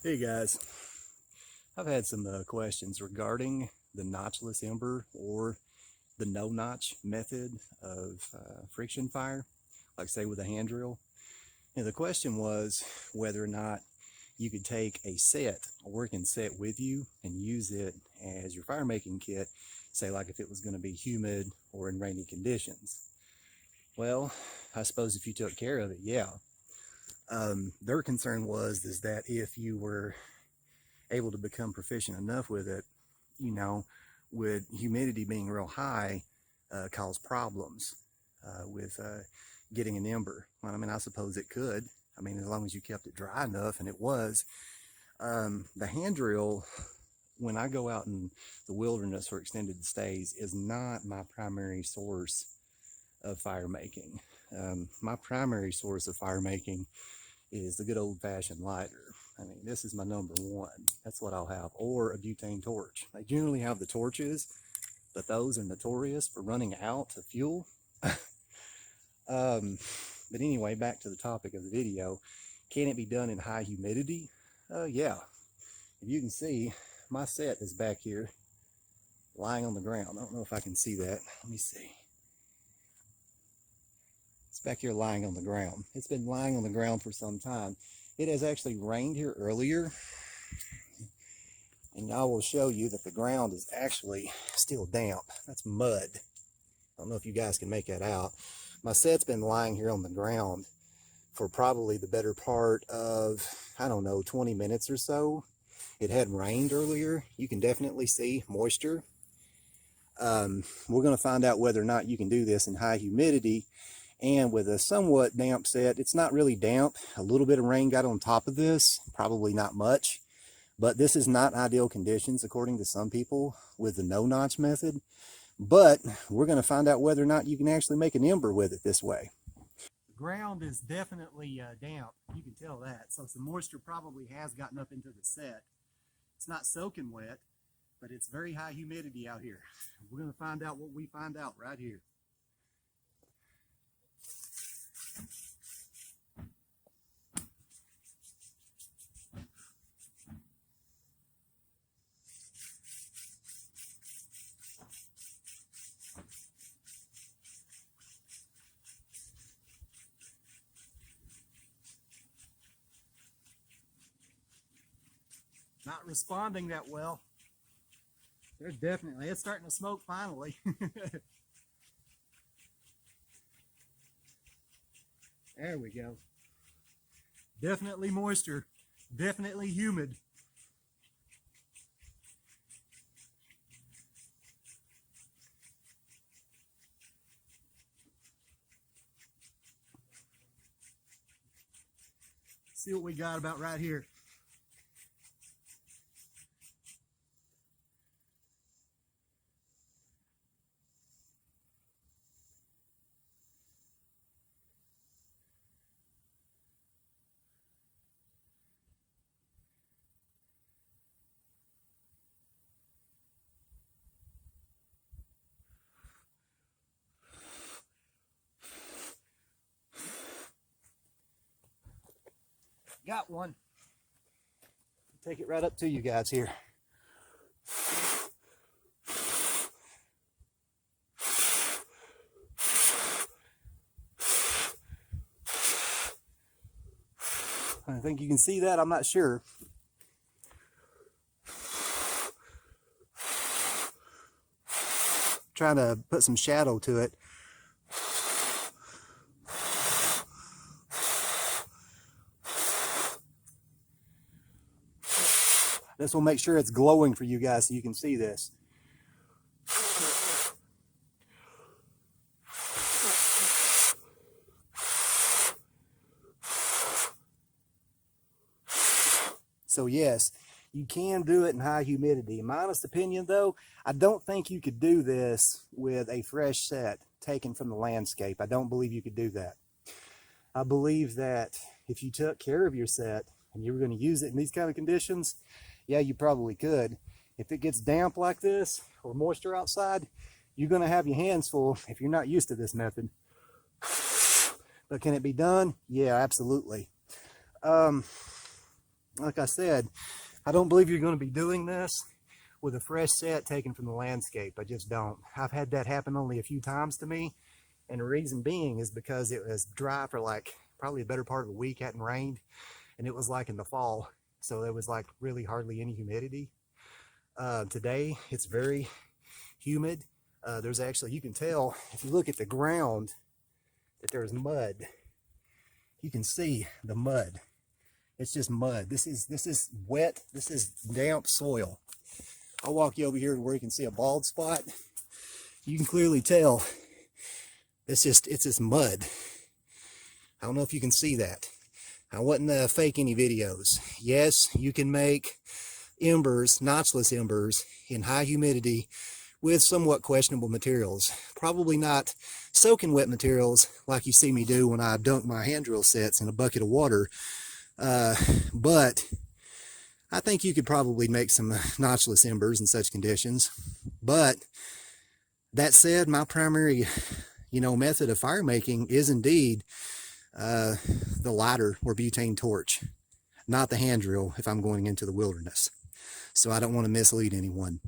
Hey guys, I've had some questions regarding the notchless ember or the no notch method of friction fire, like say with a hand drill. And the question was whether or not you could take a set, a working set with you and use it as your fire making kit, say like if it was going to be humid or in rainy conditions. Well, I suppose if you took care of it, yeah. Their concern was is that if you were able to become proficient enough with it, you know, with humidity being real high, cause problems with getting an ember. Well, I mean, I suppose it could. I mean, as long as you kept it dry enough, and it was. The hand drill, when I go out in the wilderness for extended stays, is not my primary source of fire making. My primary source of fire making is the good old-fashioned lighter. I mean, this is my number one. That's what I'll have. Or a butane torch. I generally have the torches, but those are notorious for running out of fuel. But anyway, back to the topic of the video. Can it be done in high humidity? Yeah. If you can see, my set is back here lying on the ground. I don't know if I can see that. Let me see. It's back here lying on the ground. It's been lying on the ground for some time. It has actually rained here earlier, and I will show you that the ground is actually still damp. That's mud. I don't know if you guys can make that out. My set's been lying here on the ground for probably the better part of, I don't know, 20 minutes or so. It had rained earlier. You can definitely see moisture. We're going to find out whether or not you can do this in high humidity. And with a somewhat damp set, it's not really damp. A little bit of rain got on top of this, probably not much. But this is not ideal conditions, according to some people, with the no-notch method. But we're going to find out whether or not you can actually make an ember with it this way. The ground is definitely damp. You can tell that. So some moisture probably has gotten up into the set. It's not soaking wet, but it's very high humidity out here. We're going to find out what we find out right here. Not responding that well. There's definitely, it's starting to smoke finally. There we go. Definitely moisture, definitely humid. See what we got about right here. Got one. Take it right up to you guys here. I think you can see that. I'm not sure. Trying to put some shadow to it. This will make sure it's glowing for you guys so you can see this. So yes, you can do it in high humidity. In my honest opinion though, I don't think you could do this with a fresh set taken from the landscape. I don't believe you could do that. I believe that if you took care of your set and you were going to use it in these kind of conditions, yeah, you probably could. If it gets damp like this or moisture outside, you're going to have your hands full if you're not used to this method. But can it be done? Yeah, absolutely. like I said, I don't believe you're going to be doing this with a fresh set taken from the landscape. I just don't. I've had that happen only a few times to me, and the reason being is because it was dry for like probably a better part of a week, hadn't rained, and it was like in the fall, so there was like really hardly any humidity. Today it's very humid. There's actually, you can tell if you look at the ground that there's mud. You can see the mud. It's just mud. This is wet. This is damp soil. I'll walk you over here to where you can see a bald spot. You can clearly tell it's just mud. I don't know if you can see that. I wasn't fake any videos. Yes, you can make embers, notchless embers, in high humidity with somewhat questionable materials. Probably not soaking wet materials like you see me do when I dunk my hand drill sets in a bucket of water. But I think you could probably make some notchless embers in such conditions. But that said, my primary, method of fire making is indeed the lighter or butane torch, not the hand drill if I'm going into the wilderness. So I don't want to mislead anyone.